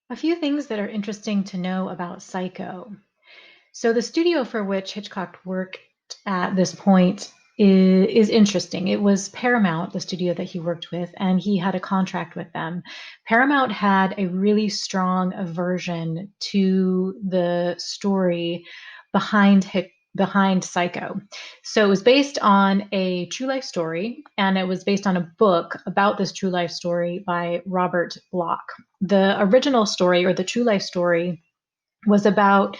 A few things that are interesting to know about Psycho. So, the studio for which Hitchcock worked at this point is interesting. It was Paramount, the studio that he worked with, and he had a contract with them. Paramount had a really strong aversion to the story behind Psycho. So it was based on a true life story, and it was based on a book about this true life story by Robert Bloch. The original story, or the true life story, was about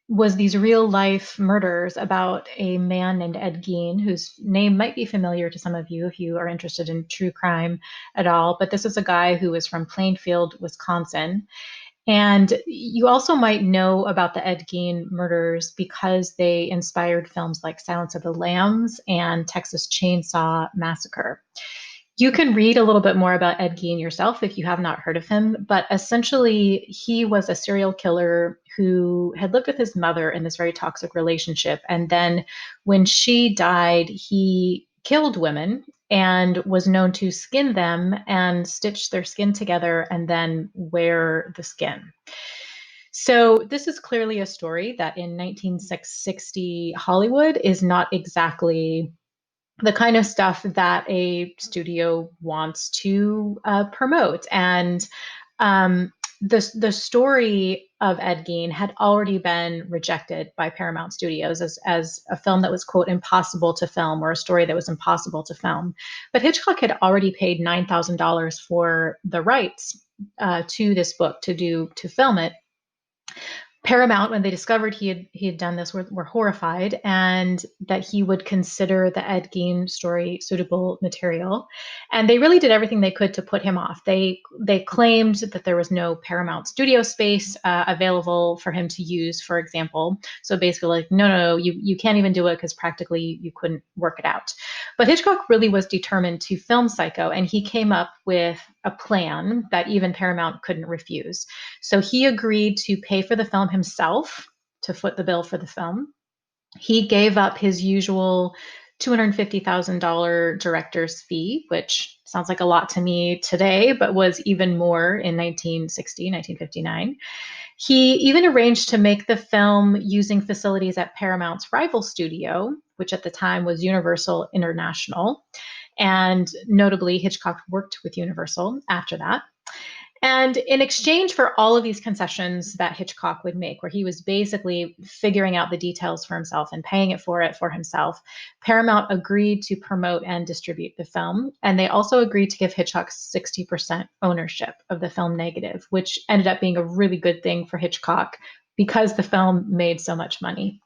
was these real life murders about a man named Ed Gein, whose name might be familiar to some of you if you are interested in true crime at all. But this is a guy who is from Plainfield, Wisconsin. And you also might know about the Ed Gein murders because they inspired films like Silence of the Lambs and Texas Chainsaw Massacre. You can read a little bit more about Ed Gein yourself if you have not heard of him, but essentially, he was a serial killer who had lived with his mother in this very toxic relationship. And then when she died, he killed women and was known to skin them and stitch their skin together and then wear the skin. So, this is clearly a story that in 1960 Hollywood is not exactly the kind of stuff that a studio wants to promote. And the story of Ed Gein had already been rejected by Paramount Studios as a film that was, quote, impossible to film, or a story that was impossible to film. But Hitchcock had already paid $9,000 for the rights to this book to film it. Paramount, when they discovered he had done this, were horrified, and that he would consider the Ed Gein story suitable material. And they really did everything they could to put him off. They claimed that there was no Paramount studio space available for him to use, for example. So basically, like, no, you can't even do it because practically you couldn't work it out. But Hitchcock really was determined to film Psycho, and he came up with a plan that even Paramount couldn't refuse. So he agreed to pay for the film himself to foot the bill for the film. He gave up his usual $250,000 director's fee, which sounds like a lot to me today, but was even more in 1960, 1959. He even arranged to make the film using facilities at Paramount's rival studio, which at the time was Universal International. And notably, Hitchcock worked with Universal after that. And in exchange for all of these concessions that Hitchcock would make, where he was basically figuring out the details for himself and paying it for himself, Paramount agreed to promote and distribute the film. And they also agreed to give Hitchcock 60% ownership of the film negative, which ended up being a really good thing for Hitchcock because the film made so much money.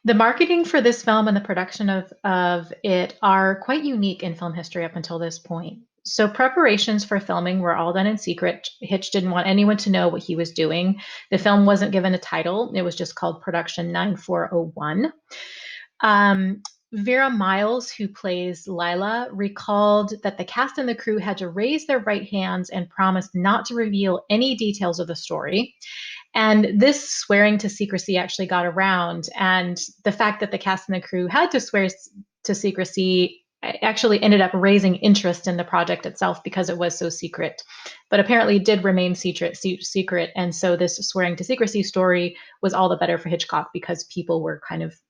The marketing for this film and the production of it are quite unique in film history up until this point. So, preparations for filming were all done in secret. Hitch didn't want anyone to know what he was doing. The film wasn't given a title, it was just called Production 9401. Um, Vera Miles, who plays Lila, recalled that the cast and the crew had to raise their right hands and promise not to reveal any details of the story. And this swearing to secrecy actually got around. And the fact that the cast and the crew had to swear to secrecy actually ended up raising interest in the project itself because it was so secret. But apparently it did remain secret. And so this swearing to secrecy story was all the better for Hitchcock because people were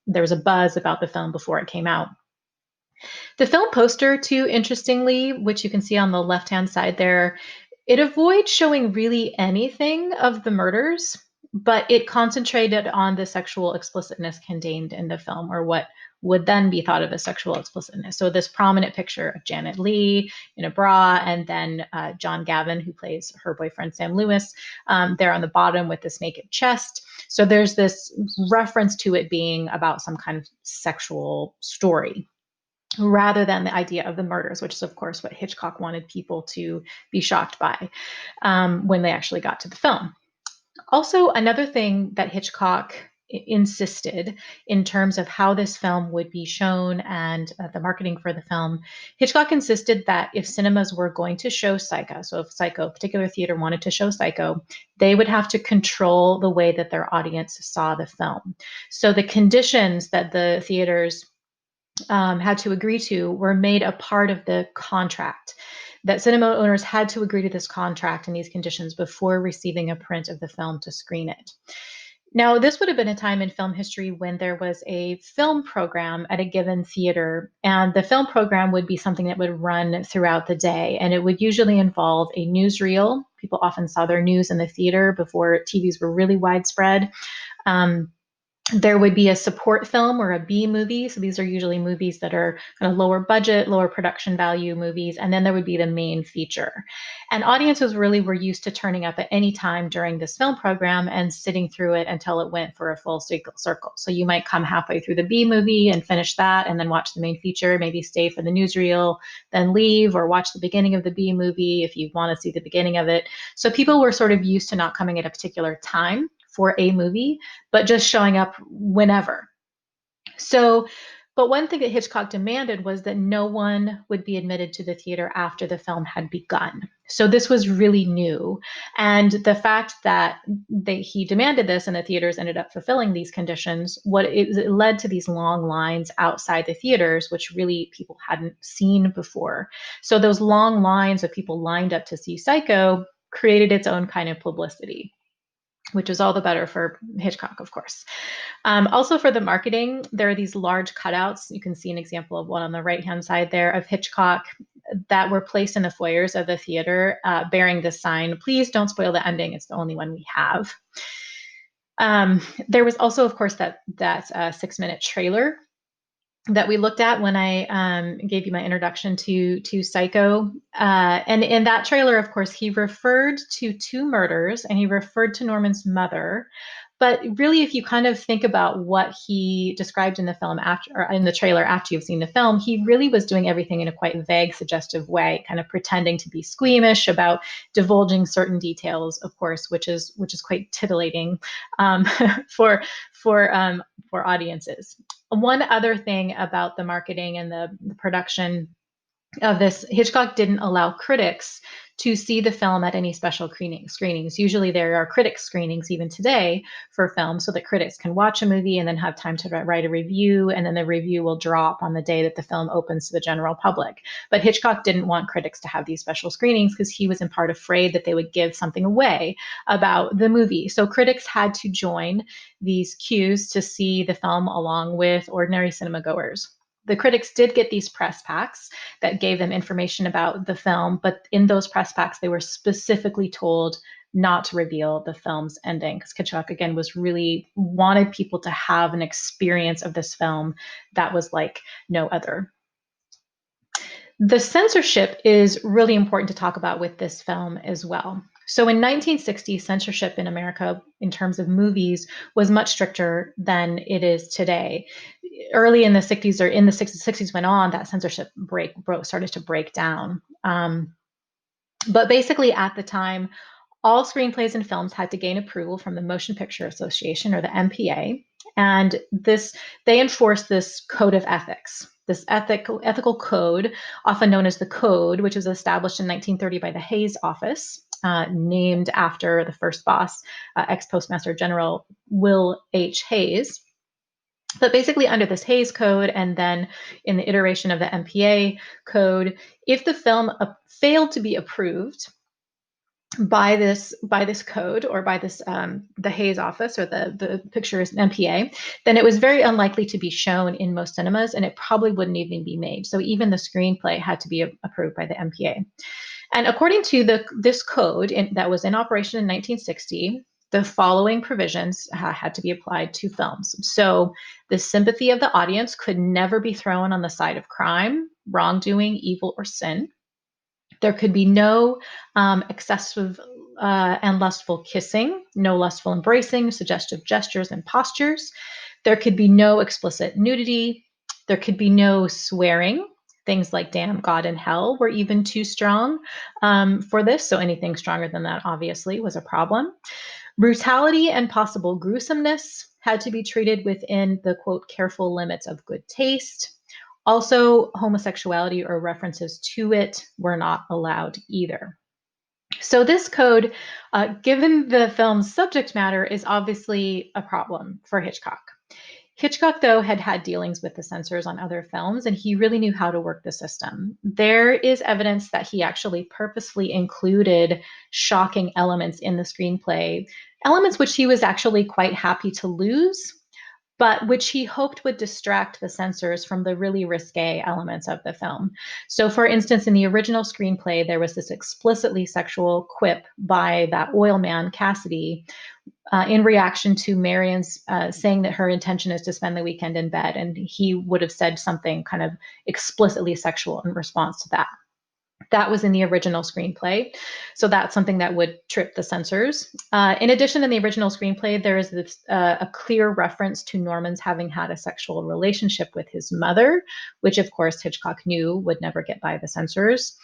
there was a buzz about the film before it came out. The film poster, too, interestingly, which you can see on the left hand side there, it avoids showing really anything of the murders, but it concentrated on the sexual explicitness contained in the film, or what would then be thought of as sexual explicitness. So, this prominent picture of Janet Leigh in a bra, and then John Gavin, who plays her boyfriend Sam Lewis, there on the bottom with this naked chest. So, there's this reference to it being about some kind of sexual story rather than the idea of the murders, which is, of course, what Hitchcock wanted people to be shocked by when they actually got to the film. Also, another thing that Hitchcock insisted in terms of how this film would be shown and the marketing for the film, Hitchcock insisted that if cinemas were going to show Psycho, so if Psycho, a particular theater wanted to show Psycho, they would have to control the way that their audience saw the film. So the conditions that the theaters had to agree to were made a part of the contract. that cinema owners had to agree to this contract and these conditions before receiving a print of the film to screen it. Now, this would have been a time in film history when there was a film program at a given theater, and the film program would be something that would run throughout the day, and it would usually involve a newsreel. People often saw their news in the theater before TVs were really widespread. Um, there would be a support film or a B movie. So these are usually movies that are kind of lower budget, lower production value movies. And then there would be the main feature. And audiences really were used to turning up at any time during this film program and sitting through it until it went for a full circle. So you might come halfway through the B movie and finish that and then watch the main feature, maybe stay for the newsreel, then leave, or watch the beginning of the B movie if you want to see the beginning of it. So people were sort of used to not coming at a particular time for a movie, but just showing up whenever. So, but one thing that Hitchcock demanded was that no one would be admitted to the theater after the film had begun. So this was really new. And the fact that he demanded this and the theaters ended up fulfilling these conditions, it led to these long lines outside the theaters, which really people hadn't seen before. So those long lines of people lined up to see Psycho created its own kind of publicity, which is all the better for Hitchcock, of course. Also for the marketing, there are these large cutouts. You can see an example of one on the right-hand side there of Hitchcock that were placed in the foyers of the theater bearing this sign, "Please don't spoil the ending. It's the only one we have." There was also, of course, that 6-minute trailer that we looked at when I gave you my introduction to Psycho. And in that trailer, of course, he referred to 2 murders and he referred to Norman's mother. But really, if you kind of think about what he described in the film or in the trailer after you've seen the film, he really was doing everything in a quite vague, suggestive way, kind of pretending to be squeamish about divulging certain details, of course, which is quite titillating um, for audiences. One other thing about the marketing and the production of this, Hitchcock didn't allow critics to see the film at any special screenings. Usually there are critic screenings even today for films so that critics can watch a movie and then have time to write a review, and then the review will drop on the day that the film opens to the general public. But Hitchcock didn't want critics to have these special screenings because he was in part afraid that they would give something away about the movie. So critics had to join these queues to see the film along with ordinary cinema goers. The critics did get these press packs that gave them information about the film, but in those press packs, they were specifically told not to reveal the film's ending because Hitchcock, again, was really wanted people to have an experience of this film that was like no other. The censorship is really important to talk about with this film as well. So in 1960, censorship in America in terms of movies was much stricter than it is today. Early in the 60s or in the 60s went on, that censorship started to break down. But basically at the time, all screenplays and films had to gain approval from the Motion Picture Association, or the MPA, and they enforced this code of ethics, this ethical code, often known as the Code, which was established in 1930 by the Hays Office, named after the first boss, ex-Postmaster General Will H. Hays. But basically, under this Hays Code, and then in the iteration of the MPA code, if the film failed to be approved by this code or by this the Hays office or the pictures MPA, then it was very unlikely to be shown in most cinemas, and it probably wouldn't even be made. So even the screenplay had to be approved by the MPA. And according to this code that was in operation in 1960, the following provisions had to be applied to films. So the sympathy of the audience could never be thrown on the side of crime, wrongdoing, evil, or sin. There could be no excessive and lustful kissing, no lustful embracing, suggestive gestures and postures. There could be no explicit nudity. There could be no swearing. Things like damn, God, and hell were even too strong for this. So anything stronger than that, obviously, was a problem. Brutality and possible gruesomeness had to be treated within the, quote, careful limits of good taste. Also, homosexuality or references to it were not allowed either. So this code, given the film's subject matter, is obviously a problem for Hitchcock. Hitchcock, though, had had dealings with the censors on other films, and he really knew how to work the system. There is evidence that he actually purposefully included shocking elements in the screenplay, elements which he was actually quite happy to lose, but which he hoped would distract the censors from the really risque elements of the film. So, for instance, in the original screenplay, there was this explicitly sexual quip by that oil man, Cassidy, in reaction to Marion's saying that her intention is to spend the weekend in bed. And he would have said something kind of explicitly sexual in response to that. That was in the original screenplay. So that's something that would trip the censors. In addition, in the original screenplay, there is this, a clear reference to Norman's having had a sexual relationship with his mother, which of course Hitchcock knew would never get by the censors.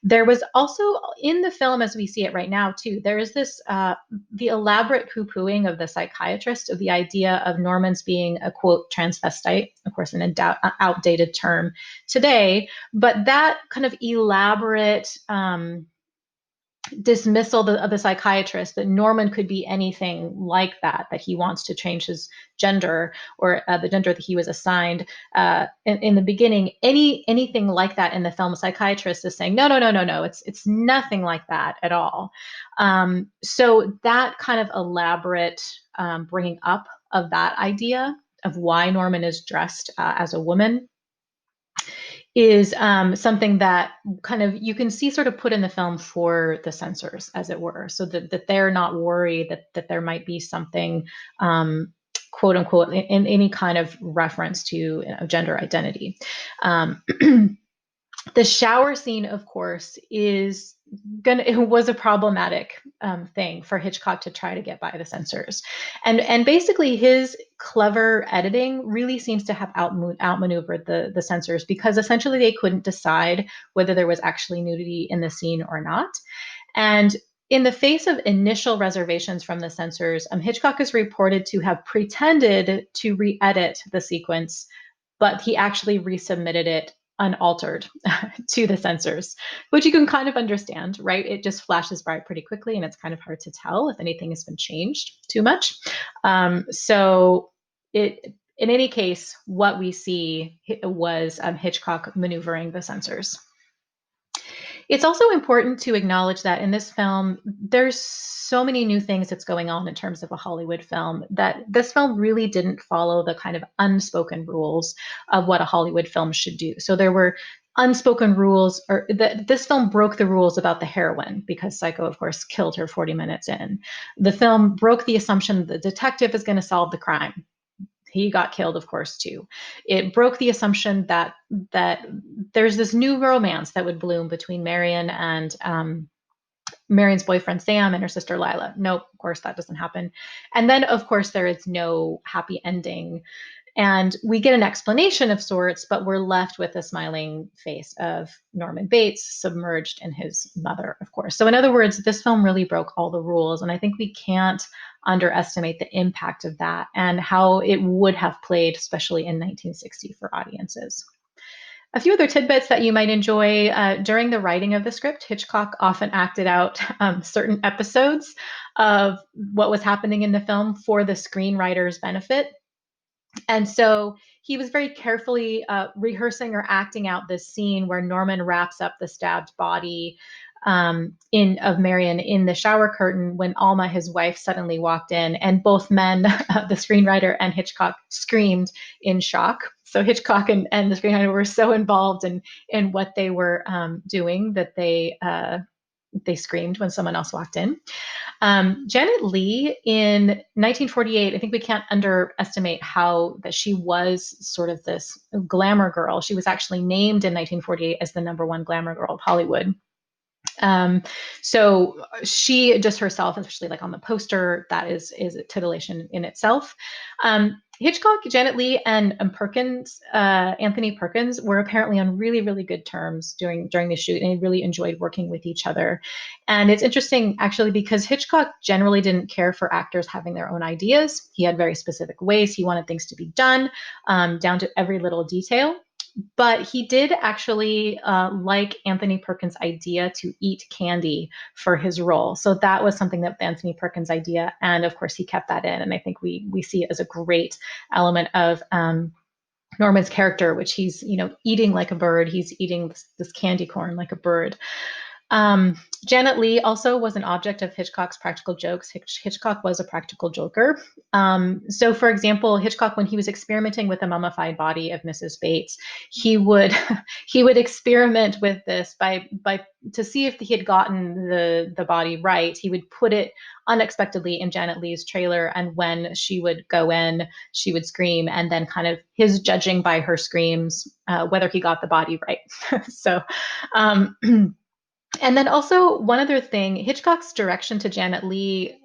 There was also in the film, as we see it right now, too, there is this the elaborate poo-pooing of the psychiatrist of the idea of Norman's being a quote transvestite, of course, an outdated term today, but that kind of elaborate dismissal of the psychiatrist that Norman could be anything like that he wants to change his gender or the gender that he was assigned in the beginning, anything like that in the film, a psychiatrist is saying, no, no, no, no, no, it's nothing like that at all. So that kind of elaborate bringing up of that idea of why Norman is dressed as a woman is something that kind of you can see sort of put in the film for the censors, as it were, so that they're not worried that there might be something, quote unquote, in any kind of reference to gender identity. Um, the shower scene, of course, it was a problematic thing for Hitchcock to try to get by the censors, and basically his clever editing really seems to have outmaneuvered the censors, because essentially they couldn't decide whether there was actually nudity in the scene or not. And in the face of initial reservations from the censors, Hitchcock is reported to have pretended to re-edit the sequence, but he actually resubmitted it unaltered to the censors, which you can kind of understand, right? It just flashes by pretty quickly, and it's kind of hard to tell if anything has been changed too much. So in any case, what we see was Hitchcock maneuvering the censors. It's also important to acknowledge that in this film, there's so many new things that's going on in terms of a Hollywood film, that this film really didn't follow the kind of unspoken rules of what a Hollywood film should do. So there were unspoken rules, or this film broke the rules about the heroine, because Psycho, of course, killed her 40 minutes in. The film broke the assumption the detective is going to solve the crime. He got killed, of course, too. It broke the assumption that there's this new romance that would bloom between Marion and Marion's boyfriend Sam and her sister Lila. Nope, of course that doesn't happen. And then, of course, there is no happy ending. And we get an explanation of sorts, but we're left with a smiling face of Norman Bates submerged in his mother, of course. So, in other words, this film really broke all the rules. And I think we can't underestimate the impact of that and how it would have played, especially in 1960, for audiences. A few other tidbits that you might enjoy. During the writing of the script, Hitchcock often acted out certain episodes of what was happening in the film for the screenwriter's benefit. And so he was very carefully rehearsing or acting out this scene where Norman wraps up the stabbed body in of Marion in the shower curtain when Alma, his wife, suddenly walked in, and both men, the screenwriter and Hitchcock, screamed in shock. So Hitchcock and the screenwriter were so involved in what they were doing that they screamed when someone else walked in. Janet Leigh in 1948, I think we can't underestimate how that she was sort of this glamour girl. She was actually named in 1948 as the #1 glamour girl of Hollywood. So she just herself, especially like on the poster, that is a titillation in itself. Hitchcock, Janet Leigh, and Anthony Perkins, were apparently on really, really good terms during the shoot, and they really enjoyed working with each other. And it's interesting, actually, because Hitchcock generally didn't care for actors having their own ideas. He had very specific ways he wanted things to be done, down to every little detail. But he did actually like Anthony Perkins' idea to eat candy for his role. So that was something that Anthony Perkins' idea, and of course he kept that in. And I think we see it as a great element of Norman's character, which he's eating like a bird. He's eating this candy corn like a bird. Um, Janet Leigh also was an object of Hitchcock's practical jokes. Hitchcock was a practical joker. So, for example, Hitchcock, when he was experimenting with the mummified body of Mrs. Bates, he would he would experiment with this by to see if he had gotten the body right. He would put it unexpectedly in Janet Leigh's trailer, and when she would go in, she would scream, and then kind of his judging by her screams whether he got the body right. So. Um, And then also one other thing, Hitchcock's direction to Janet Leigh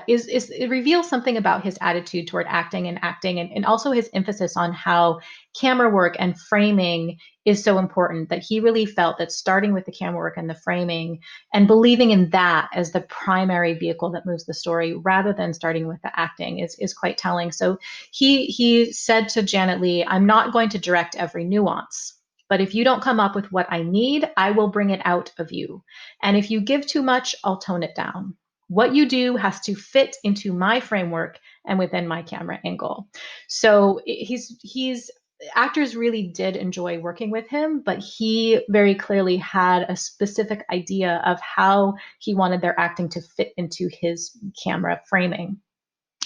is it reveals something about his attitude toward acting, and also his emphasis on how camera work and framing is so important. That he really felt that starting with the camera work and the framing and believing in that as the primary vehicle that moves the story, rather than starting with the acting, is quite telling. So he said to Janet Leigh, "I'm not going to direct every nuance. But if you don't come up with what I need, I will bring it out of you. And if you give too much, I'll tone it down. What you do has to fit into my framework and within my camera angle." So he's actors really did enjoy working with him, but he very clearly had a specific idea of how he wanted their acting to fit into his camera framing.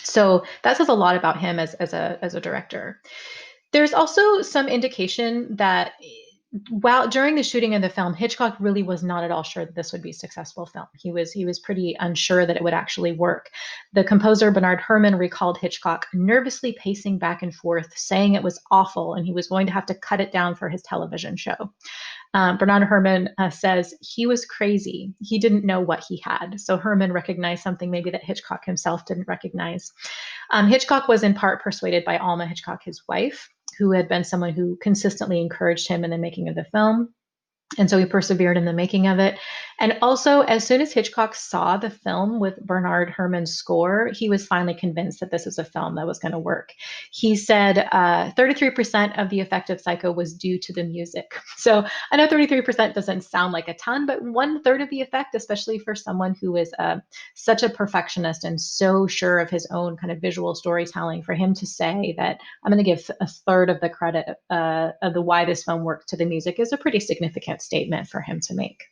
So that says a lot about him as a director. There's also some indication that while during the shooting of the film, Hitchcock really was not at all sure that this would be a successful film. He was pretty unsure that it would actually work. The composer Bernard Herrmann recalled Hitchcock nervously pacing back and forth, saying it was awful and he was going to have to cut it down for his television show. Bernard Herrmann says he was crazy. He didn't know what he had. So Herrmann recognized something maybe that Hitchcock himself didn't recognize. Hitchcock was in part persuaded by Alma Hitchcock, his wife, who had been someone who consistently encouraged him in the making of the film. And so he persevered in the making of it. And also, as soon as Hitchcock saw the film with Bernard Herrmann's score, he was finally convinced that this was a film that was going to work. He said 33% of the effect of Psycho was due to the music. So I know 33% doesn't sound like a ton, but 1/3 of the effect, especially for someone who is such a perfectionist and so sure of his own kind of visual storytelling, for him to say that I'm going to give 1/3 of the credit of the why this film worked to the music is a pretty significant statement for him to make.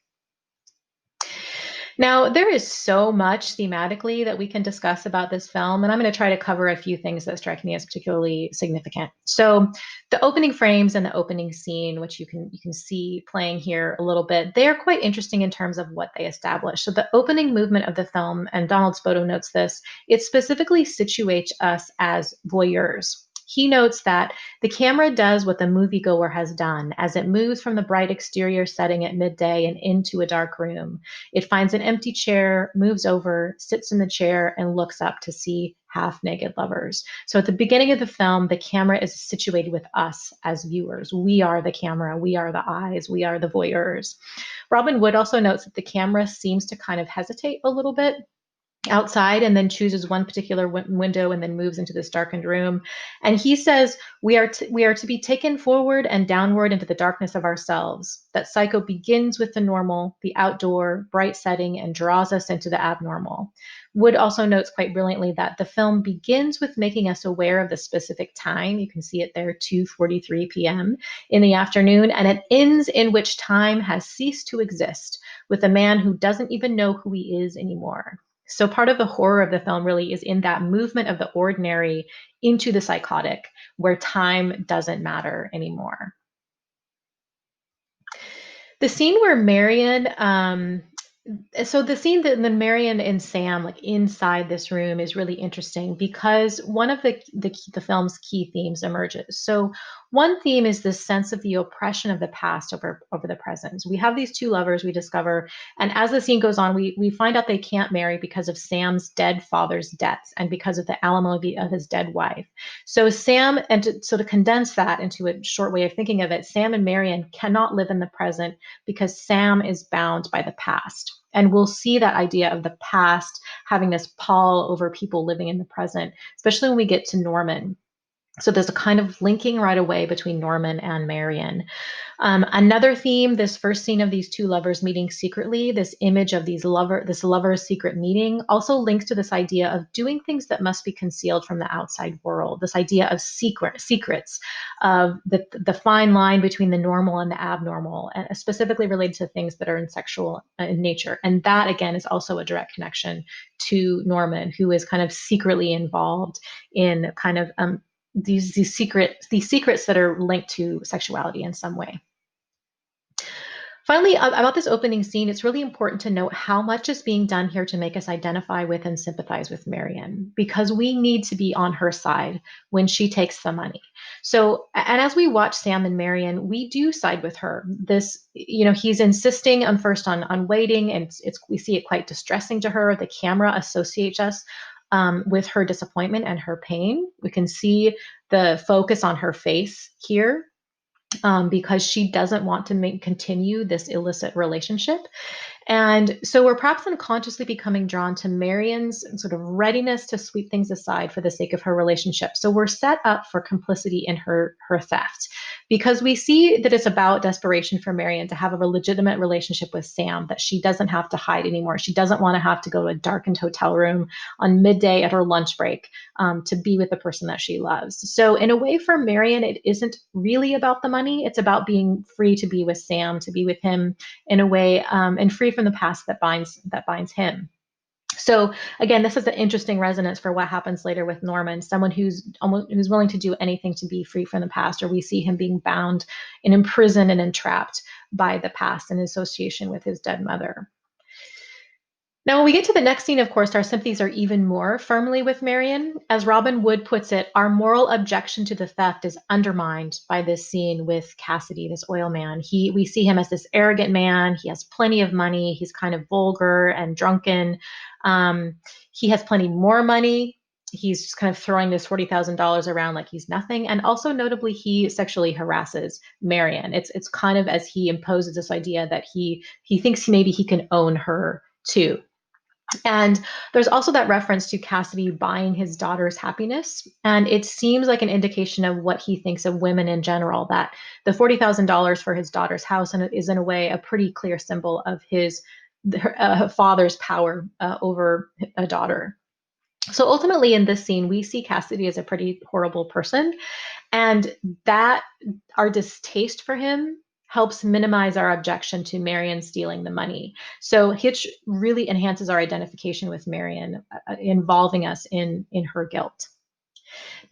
Now, there is so much thematically that we can discuss about this film, and I'm going to try to cover a few things that strike me as particularly significant. So, the opening frames and the opening scene, which you can see playing here a little bit, they are quite interesting in terms of what they establish. So, the opening movement of the film, and Donald Spoto notes this, it specifically situates us as voyeurs. He notes that the camera does what the moviegoer has done as it moves from the bright exterior setting at midday and into a dark room. It finds an empty chair, moves over, sits in the chair, and looks up to see half naked lovers. So at the beginning of the film, the camera is situated with us as viewers. We are the camera, we are the eyes, we are the voyeurs. Robin Wood also notes that the camera seems to kind of hesitate a little bit outside and then chooses one particular window and then moves into this darkened room. And he says we are to be taken forward and downward into the darkness of ourselves. That Psycho begins with the normal, the outdoor, bright setting, and draws us into the abnormal. Wood also notes quite brilliantly that the film begins with making us aware of the specific time. You can see it there, 2:43 p.m. in the afternoon, and it ends in which time has ceased to exist, with a man who doesn't even know who he is anymore. So part of the horror of the film really is in that movement of the ordinary into the psychotic, where time doesn't matter anymore. The scene where Marion, so the scene that then Marion and Sam like inside this room is really interesting because one of the film's key themes emerges. So one theme is this sense of the oppression of the past over the present. We have these two lovers we discover, and as the scene goes on, we find out they can't marry because of Sam's dead father's debts and because of the alimony of his dead wife. So Sam, and to condense that into a short way of thinking of it, Sam and Marion cannot live in the present because Sam is bound by the past. And we'll see that idea of the past having this pall over people living in the present, especially when we get to Norman. So there's a kind of linking right away between Norman and Marion. Another theme, this first scene of these two lovers meeting secretly, this image of this lover's secret meeting, also links to this idea of doing things that must be concealed from the outside world. This idea of secrets, of the fine line between the normal and the abnormal, and specifically related to things that are in sexual in nature. And that again is also a direct connection to Norman, who is kind of secretly involved in kind of these secrets that are linked to sexuality in some way. Finally, about this opening scene, it's really important to note how much is being done here to make us identify with and sympathize with Marion, because we need to be on her side when she takes the money. So, and as we watch Sam and Marion, we do side with her. He's insisting on waiting, and we see it quite distressing to her. The camera associates us with her disappointment and her pain. We can see the focus on her face here, because she doesn't want to continue this illicit relationship. And so we're perhaps unconsciously becoming drawn to Marion's sort of readiness to sweep things aside for the sake of her relationship. So we're set up for complicity in her theft, because we see that it's about desperation for Marion to have a legitimate relationship with Sam, that she doesn't have to hide anymore. She doesn't want to have to go to a darkened hotel room on midday at her lunch break to be with the person that she loves. So in a way, for Marion, it isn't really about the money. It's about being free to be with Sam, to be with him in a way, and free from the past that binds him. So again, this is an interesting resonance for what happens later with Norman, someone who's willing to do anything to be free from the past, or we see him being bound and imprisoned and entrapped by the past in association with his dead mother. Now, when we get to the next scene, of course, our sympathies are even more firmly with Marion. As Robin Wood puts it, our moral objection to the theft is undermined by this scene with Cassidy, this oil man. We see him as this arrogant man. He has plenty of money. He's kind of vulgar and drunken. He has plenty more money. He's just kind of throwing this $40,000 around like he's nothing. And also, notably, he sexually harasses Marion. It's kind of as he imposes this idea that he thinks maybe he can own her too. And there's also that reference to Cassidy buying his daughter's happiness. And it seems like an indication of what he thinks of women in general, that the $40,000 for his daughter's house is, in a way, a pretty clear symbol of his father's power over a daughter. So ultimately, in this scene, we see Cassidy as a pretty horrible person, and that our distaste for him helps minimize our objection to Marion stealing the money. So Hitch really enhances our identification with Marion, involving us in her guilt.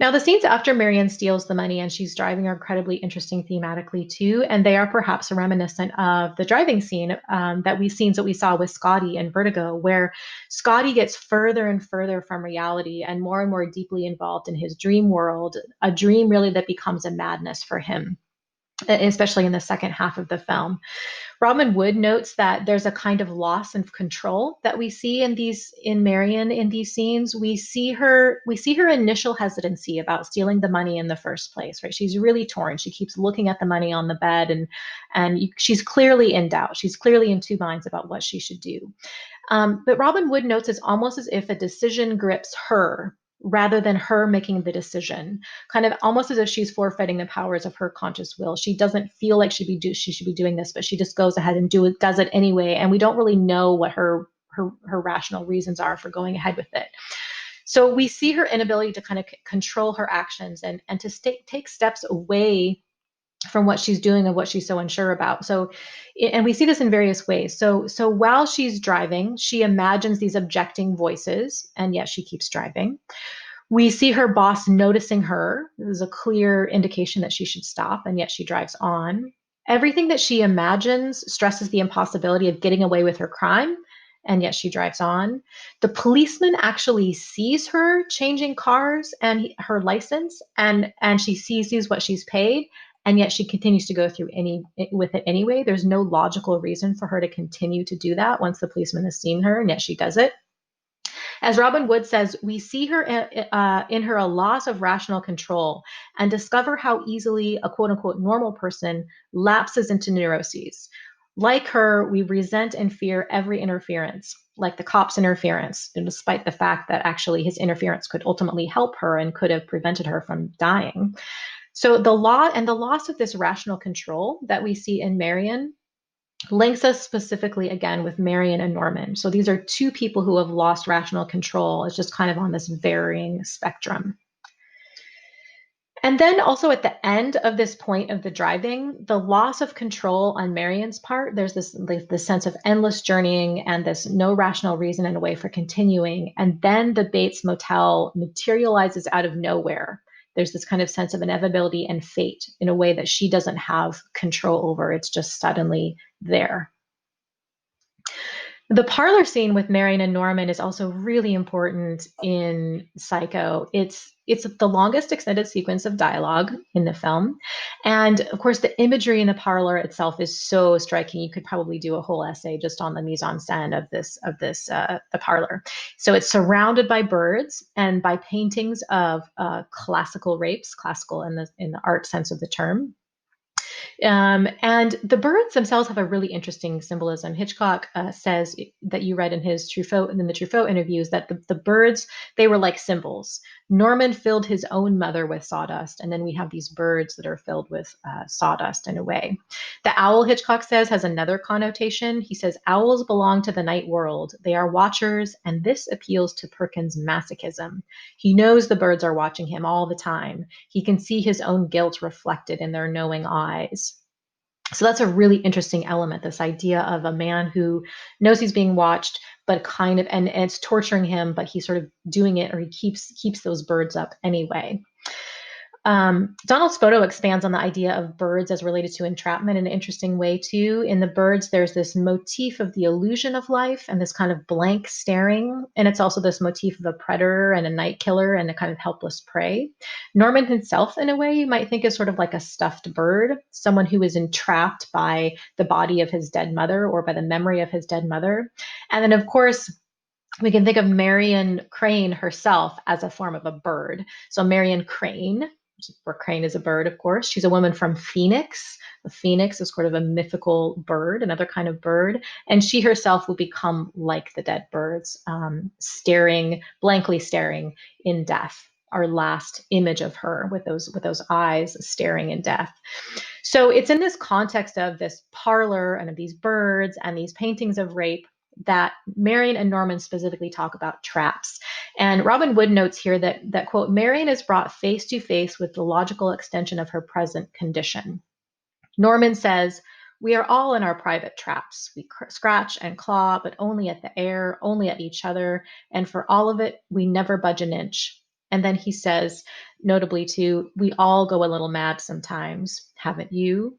Now, the scenes after Marion steals the money and she's driving are incredibly interesting thematically too, and they are perhaps reminiscent of the driving scene that we saw with Scotty in Vertigo, where Scotty gets further and further from reality and more deeply involved in his dream world, a dream really that becomes a madness for him, especially in the second half of the film. Robin Wood notes that there's a kind of loss of control that we see in Marion in these scenes. We see her initial hesitancy about stealing the money in the first place, right? She's really torn. She keeps looking at the money on the bed, and she's clearly in doubt. She's clearly in two minds about what she should do. But Robin Wood notes it's almost as if a decision grips her rather than her making the decision, kind of almost as if she's forfeiting the powers of her conscious will. She doesn't feel like she should be doing this, but she just goes ahead and does it anyway. And we don't really know what her rational reasons are for going ahead with it. So we see her inability to kind of control her actions and to take steps away from what she's doing and what she's so unsure about. So, and we see this in various ways. So while she's driving, she imagines these objecting voices, and yet she keeps driving. We see her boss noticing her. This is a clear indication that she should stop, and yet she drives on. Everything that she imagines stresses the impossibility of getting away with her crime, and yet she drives on. The policeman actually sees her changing cars and her license, and she sees what she's paid, and yet she continues to go through with it anyway. There's no logical reason for her to continue to do that once the policeman has seen her, and yet she does it. As Robin Wood says, we see her in her a loss of rational control and discover how easily a quote unquote normal person lapses into neuroses. Like her, we resent and fear every interference, like the cop's interference, despite the fact that actually his interference could ultimately help her and could have prevented her from dying. So the law and the loss of this rational control that we see in Marion links us specifically again with Marion and Norman. So these are two people who have lost rational control. It's just kind of on this varying spectrum. And then also at the end of this point of the driving, the loss of control on Marion's part, there's this sense of endless journeying and this no rational reason and a way for continuing. And then the Bates Motel materializes out of nowhere. There's this kind of sense of inevitability and fate in a way that she doesn't have control over. It's just suddenly there. The parlor scene with Marion and Norman is also really important in Psycho. It's the longest extended sequence of dialogue in the film, and of course, the imagery in the parlor itself is so striking. You could probably do a whole essay just on the mise en scène of the parlor. So it's surrounded by birds and by paintings of classical rapes, classical in the art sense of the term. And the birds themselves have a really interesting symbolism. Hitchcock says that you read in his Truffaut in the Truffaut interviews that the birds, they were like symbols. Norman filled his own mother with sawdust, and then we have these birds that are filled with sawdust in a way. The owl, Hitchcock says, has another connotation. He says owls belong to the night world. They are watchers, and this appeals to Perkins' masochism. He knows the birds are watching him all the time. He can see his own guilt reflected in their knowing eyes. So that's a really interesting element, this idea of a man who knows he's being watched, but kind of, and it's torturing him, but he's sort of doing it, or he keeps those birds up anyway. Donald Spoto expands on the idea of birds as related to entrapment in an interesting way, too. In the birds, there's this motif of the illusion of life and this kind of blank staring. And it's also this motif of a predator and a night killer and a kind of helpless prey. Norman himself, in a way, you might think is sort of like a stuffed bird, someone who is entrapped by the body of his dead mother or by the memory of his dead mother. And then, of course, we can think of Marion Crane herself as a form of a bird. So Marion Crane, where crane is a bird, of course. She's a woman from Phoenix. The phoenix is sort of a mythical bird, another kind of bird. And she herself will become like the dead birds, blankly staring in death. Our last image of her with those eyes staring in death. So it's in this context of this parlor and of these birds and these paintings of rape that Marion and Norman specifically talk about traps. And Robin Wood notes here that quote, Marion is brought face to face with the logical extension of her present condition. Norman says, we are all in our private traps. We scratch and claw, but only at the air, only at each other. And for all of it, we never budge an inch. And then he says, notably too, we all go a little mad sometimes, haven't you?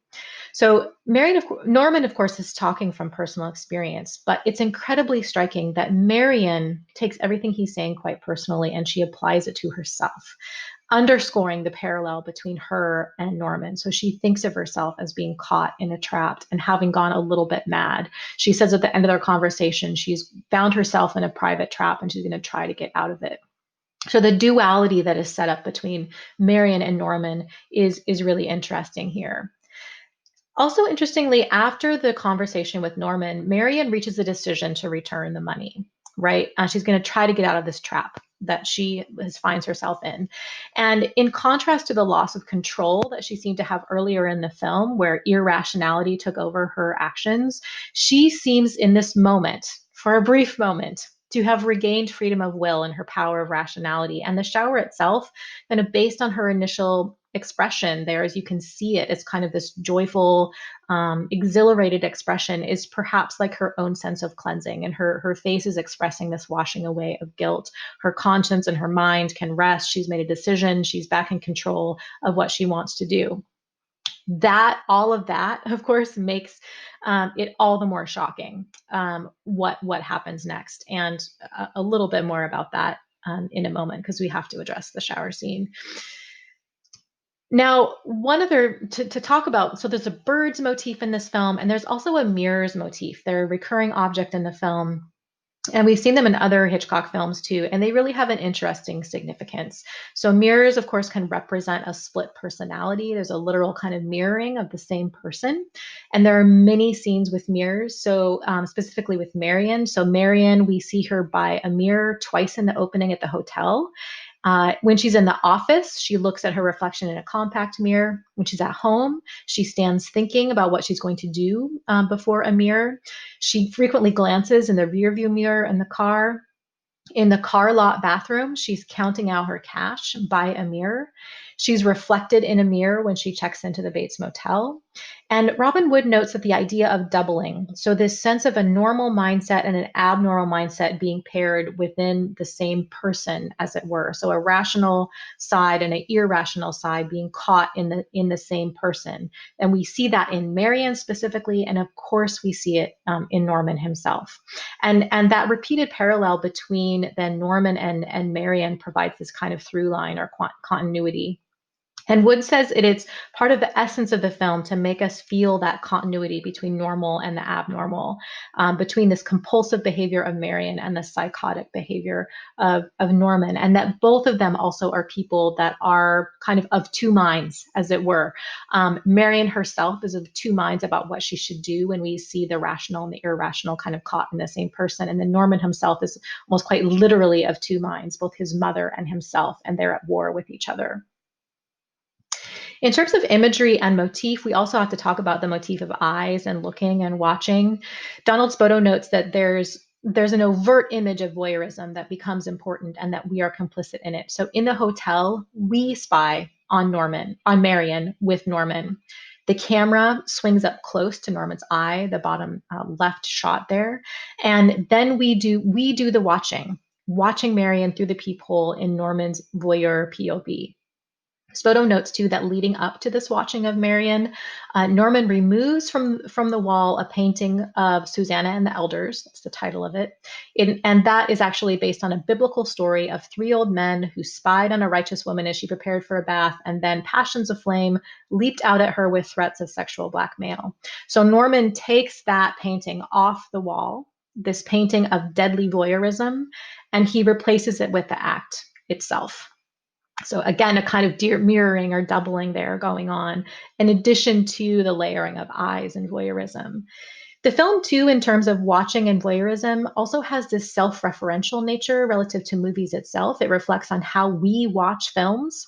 So Norman, of course, is talking from personal experience, but it's incredibly striking that Marion takes everything he's saying quite personally and she applies it to herself, underscoring the parallel between her and Norman. So she thinks of herself as being caught in a trap and having gone a little bit mad. She says at the end of their conversation, she's found herself in a private trap and she's going to try to get out of it. So the duality that is set up between Marion and Norman is really interesting here. Also, interestingly, after the conversation with Norman, Marion reaches a decision to return the money, right? She's going to try to get out of this trap that she finds herself in. And in contrast to the loss of control that she seemed to have earlier in the film, where irrationality took over her actions, she seems in this moment, for a brief moment, to have regained freedom of will and her power of rationality. And the shower itself, kind of based on her initial expression there, as you can see it, it's kind of this joyful, exhilarated expression, is perhaps like her own sense of cleansing. And her face is expressing this washing away of guilt. Her conscience and her mind can rest. She's made a decision. She's back in control of what she wants to do. All of that, of course, makes it all the more shocking what happens next. And a little bit more about that in a moment, because we have to address the shower scene. Now, one other to talk about, so there's a birds motif in this film, and there's also a mirrors motif. They're a recurring object in the film. And we've seen them in other Hitchcock films too, and they really have an interesting significance. So, mirrors, of course, can represent a split personality. There's a literal kind of mirroring of the same person. And there are many scenes with mirrors. So, specifically with Marion. So, Marion, we see her by a mirror twice in the opening at the hotel. When she's in the office, she looks at her reflection in a compact mirror. When she's at home, she stands thinking about what she's going to do before a mirror. She frequently glances in the rearview mirror in the car. In the car lot bathroom, she's counting out her cash by a mirror. She's reflected in a mirror when she checks into the Bates Motel. And Robin Wood notes that the idea of doubling, so this sense of a normal mindset and an abnormal mindset being paired within the same person, as it were. So a rational side and an irrational side being caught in the same person. And we see that in Marion specifically, and of course we see it in Norman himself. And that repeated parallel between then Norman and Marion provides this kind of through line or continuity. And Wood says it is part of the essence of the film to make us feel that continuity between normal and the abnormal, between this compulsive behavior of Marion and the psychotic behavior of Norman, and that both of them also are people that are kind of two minds, as it were. Marion herself is of two minds about what she should do when we see the rational and the irrational kind of caught in the same person. And then Norman himself is almost quite literally of two minds, both his mother and himself, and they're at war with each other. In terms of imagery and motif, we also have to talk about the motif of eyes and looking and watching. Donald Spoto notes that there's an overt image of voyeurism that becomes important and that we are complicit in it. So in the hotel, we spy on Marion with Norman. The camera swings up close to Norman's eye, the bottom left shot there, and then we do the watching Marion through the peephole in Norman's voyeur POV. Spoto notes too that leading up to this watching of Marion, Norman removes from the wall a painting of Susanna and the Elders. That's the title of it, and that is actually based on a biblical story of three old men who spied on a righteous woman as she prepared for a bath, and then passions of flame leaped out at her with threats of sexual blackmail. So Norman takes that painting off the wall, this painting of deadly voyeurism, and he replaces it with the act itself. So again, a kind of mirroring or doubling there going on, in addition to the layering of eyes and voyeurism. The film, too, in terms of watching and voyeurism, also has this self-referential nature relative to movies itself. It reflects on how we watch films.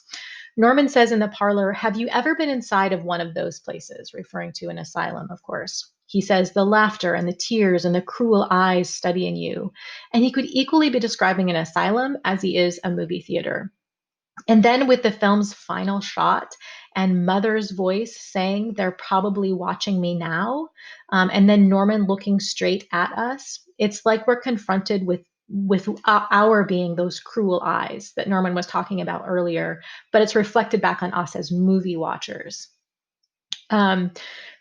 Norman says in the parlor, "Have you ever been inside of one of those places?" Referring to an asylum, of course. He says, "The laughter and the tears and the cruel eyes studying you." And he could equally be describing an asylum as he is a movie theater. And then with the film's final shot and Mother's voice saying, "They're probably watching me now," and then Norman looking straight at us, it's like we're confronted with our being those cruel eyes that Norman was talking about earlier, but it's reflected back on us as movie watchers. Um,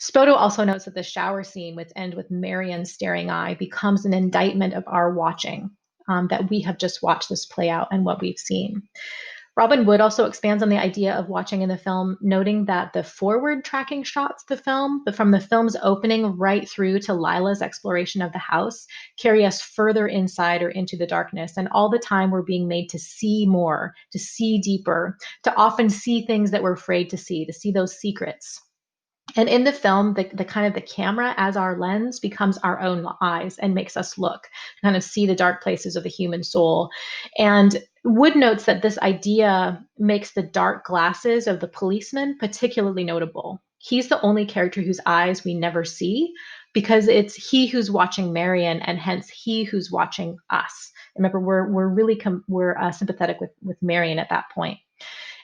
Spoto also notes that the shower scene, which ends with Marion's staring eye, becomes an indictment of our watching, that we have just watched this play out and what we've seen. Robin Wood also expands on the idea of watching in the film, noting that the forward tracking shots of the film, but from the film's opening right through to Lila's exploration of the house, carry us further inside or into the darkness. And all the time we're being made to see more, to see deeper, to often see things that we're afraid to see those secrets. And in the film, the kind of the camera as our lens becomes our own eyes and makes us look, kind of see the dark places of the human soul. And Wood notes that this idea makes the dark glasses of the policeman particularly notable. He's the only character whose eyes we never see because it's he who's watching Marion and hence he who's watching us. Remember, we're really sympathetic with Marion at that point.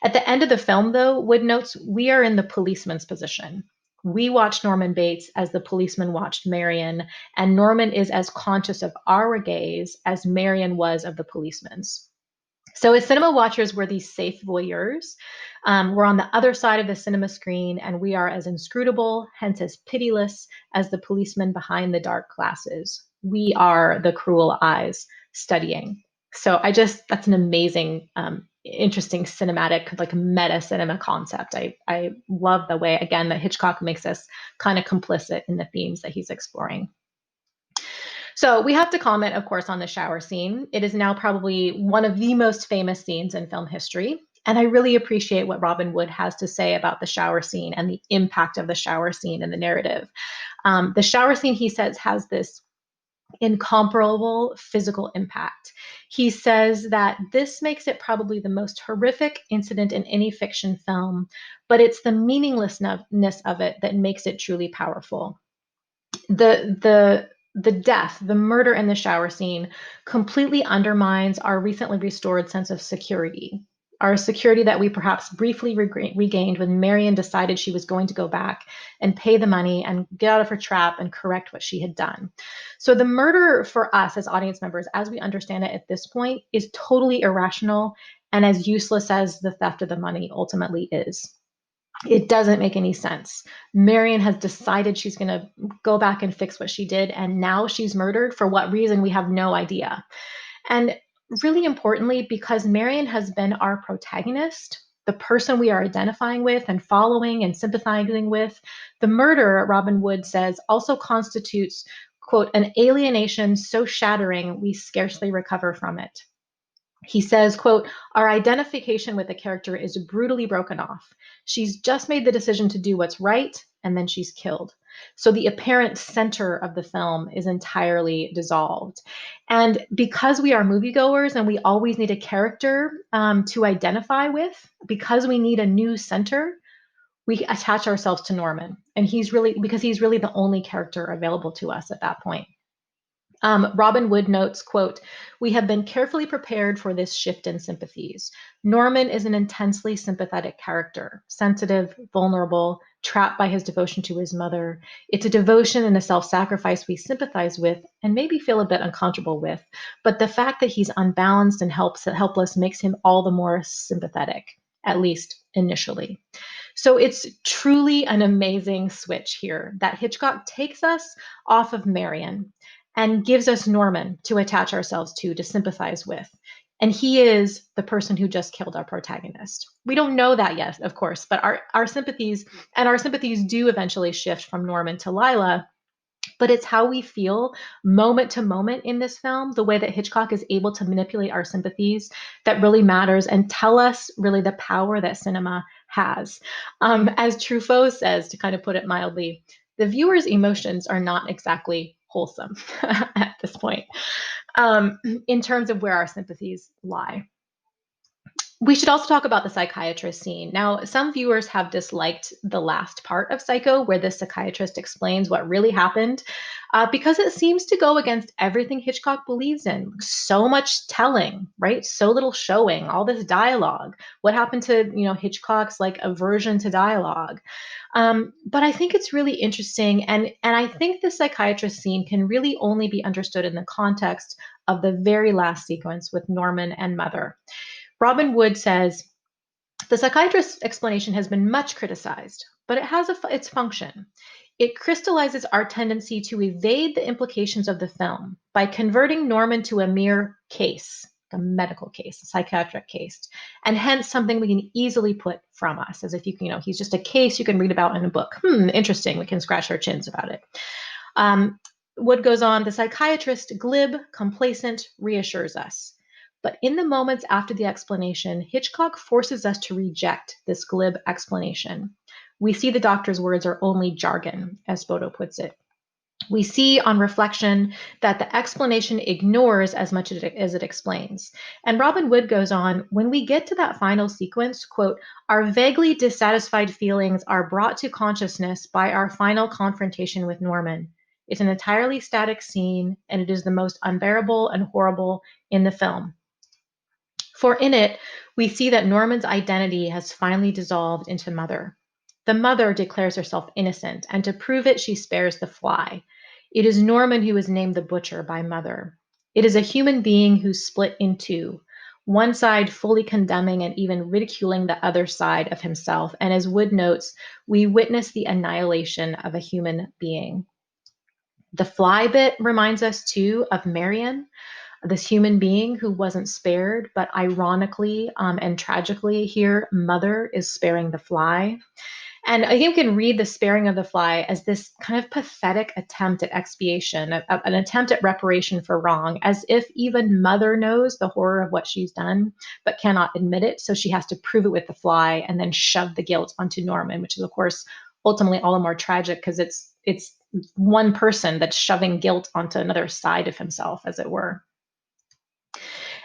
At the end of the film, though, Wood notes we are in the policeman's position. We watch Norman Bates as the policeman watched Marion, and Norman is as conscious of our gaze as Marion was of the policeman's. So, as cinema watchers, we're these safe voyeurs. We're on the other side of the cinema screen, and we are as inscrutable, hence as pitiless, as the policeman behind the dark glasses. We are the cruel eyes studying. So, that's an amazing, interesting cinematic, like meta cinema concept. I love the way, again, that Hitchcock makes us kind of complicit in the themes that he's exploring. So we have to comment, of course, on the shower scene. It is now probably one of the most famous scenes in film history. And I really appreciate what Robin Wood has to say about the shower scene and the impact of the shower scene in the narrative. The shower scene, he says, has this incomparable physical impact. He says that this makes it probably the most horrific incident in any fiction film, but it's the meaninglessness of it that makes it truly powerful. The death, the murder in the shower scene completely undermines our recently restored sense of security. Our security that we perhaps briefly regained when Marion decided she was going to go back and pay the money and get out of her trap and correct what she had done. So, the murder for us as audience members, as we understand it at this point, is totally irrational and as useless as the theft of the money ultimately is. It doesn't make any sense. Marion has decided she's going to go back and fix what she did, and now she's murdered. For what reason, we have no idea. And really importantly, because Marion has been our protagonist, the person we are identifying with and following and sympathizing with, the murder, Robin Wood says, also constitutes, quote, an alienation so shattering we scarcely recover from it. He says, quote, our identification with the character is brutally broken off. She's just made the decision to do what's right, and then she's killed. So the apparent center of the film is entirely dissolved. And because we are moviegoers and we always need a character to identify with, because we need a new center, we attach ourselves to Norman. And he's really the only character available to us at that point. Robin Wood notes, quote, we have been carefully prepared for this shift in sympathies. Norman is an intensely sympathetic character, sensitive, vulnerable, trapped by his devotion to his mother. It's a devotion and a self-sacrifice we sympathize with and maybe feel a bit uncomfortable with. But the fact that he's unbalanced and helpless makes him all the more sympathetic, at least initially. So it's truly an amazing switch here that Hitchcock takes us off of Marion and gives us Norman to attach ourselves to sympathize with. And he is the person who just killed our protagonist. We don't know that yet, of course, but our sympathies do eventually shift from Norman to Lila, but it's how we feel moment to moment in this film, the way that Hitchcock is able to manipulate our sympathies that really matters and tell us really the power that cinema has. As Truffaut says, to kind of put it mildly, the viewer's emotions are not exactly wholesome at this point in terms of where our sympathies lie. We should also talk about the psychiatrist scene. Now, some viewers have disliked the last part of Psycho, where the psychiatrist explains what really happened, because it seems to go against everything Hitchcock believes in. So much telling, right? So little showing, all this dialogue. What happened to Hitchcock's like aversion to dialogue? But I think it's really interesting, and I think the psychiatrist scene can really only be understood in the context of the very last sequence with Norman and Mother. Robin Wood says, the psychiatrist's explanation has been much criticized, but it has its function. It crystallizes our tendency to evade the implications of the film by converting Norman to a mere case, a medical case, a psychiatric case, and hence something we can easily put from us, as if he's just a case you can read about in a book. Interesting. We can scratch our chins about it. Wood goes on, the psychiatrist, glib, complacent, reassures us. But in the moments after the explanation, Hitchcock forces us to reject this glib explanation. We see the doctor's words are only jargon, as Bodo puts it. We see on reflection that the explanation ignores as much as it explains. And Robin Wood goes on, when we get to that final sequence, quote, our vaguely dissatisfied feelings are brought to consciousness by our final confrontation with Norman. It's an entirely static scene, and it is the most unbearable and horrible in the film. For in it, we see that Norman's identity has finally dissolved into Mother. The mother declares herself innocent, and to prove it, she spares the fly. It is Norman who is named the butcher by Mother. It is a human being who's split in two, one side fully condemning and even ridiculing the other side of himself. And as Wood notes, we witness the annihilation of a human being. The fly bit reminds us too of Marion, this human being who wasn't spared, but ironically and tragically here, Mother is sparing the fly. And I think you can read The Sparing of the Fly as this kind of pathetic attempt at expiation, an attempt at reparation for wrong, as if even Mother knows the horror of what she's done, but cannot admit it. So she has to prove it with the fly and then shove the guilt onto Norman, which is, of course, ultimately all the more tragic because it's one person that's shoving guilt onto another side of himself, as it were.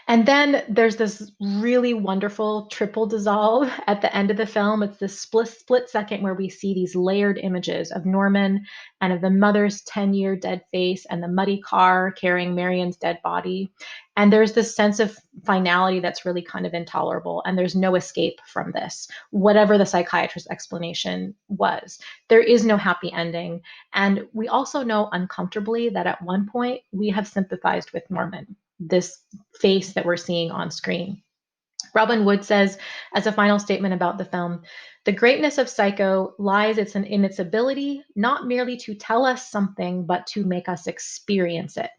And then there's this really wonderful triple dissolve at the end of the film. It's this split second where we see these layered images of Norman and of the mother's 10-year dead face and the muddy car carrying Marion's dead body. And there's this sense of finality that's really kind of intolerable. And there's no escape from this, whatever the psychiatrist's explanation was. There is no happy ending. And we also know uncomfortably that at one point we have sympathized with Norman, this face that we're seeing on screen. Robin Wood says, as a final statement about the film, the greatness of Psycho lies in its ability not merely to tell us something, but to make us experience it.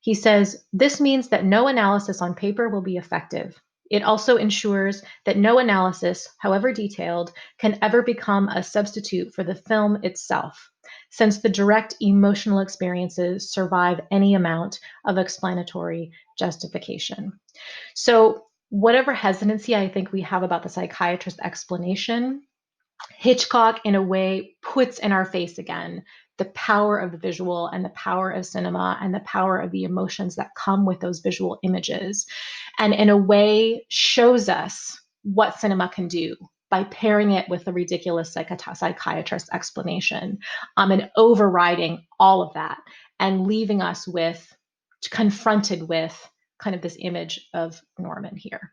He says, this means that no analysis on paper will be effective. It also ensures that no analysis, however detailed, can ever become a substitute for the film itself, since the direct emotional experiences survive any amount of explanatory justification. So, whatever hesitancy I think we have about the psychiatrist's explanation, Hitchcock, in a way, puts in our face again the power of the visual and the power of cinema and the power of the emotions that come with those visual images. And in a way, shows us what cinema can do by pairing it with a ridiculous psychiatrist's explanation, and overriding all of that and leaving us with confronted with kind of this image of Norman here.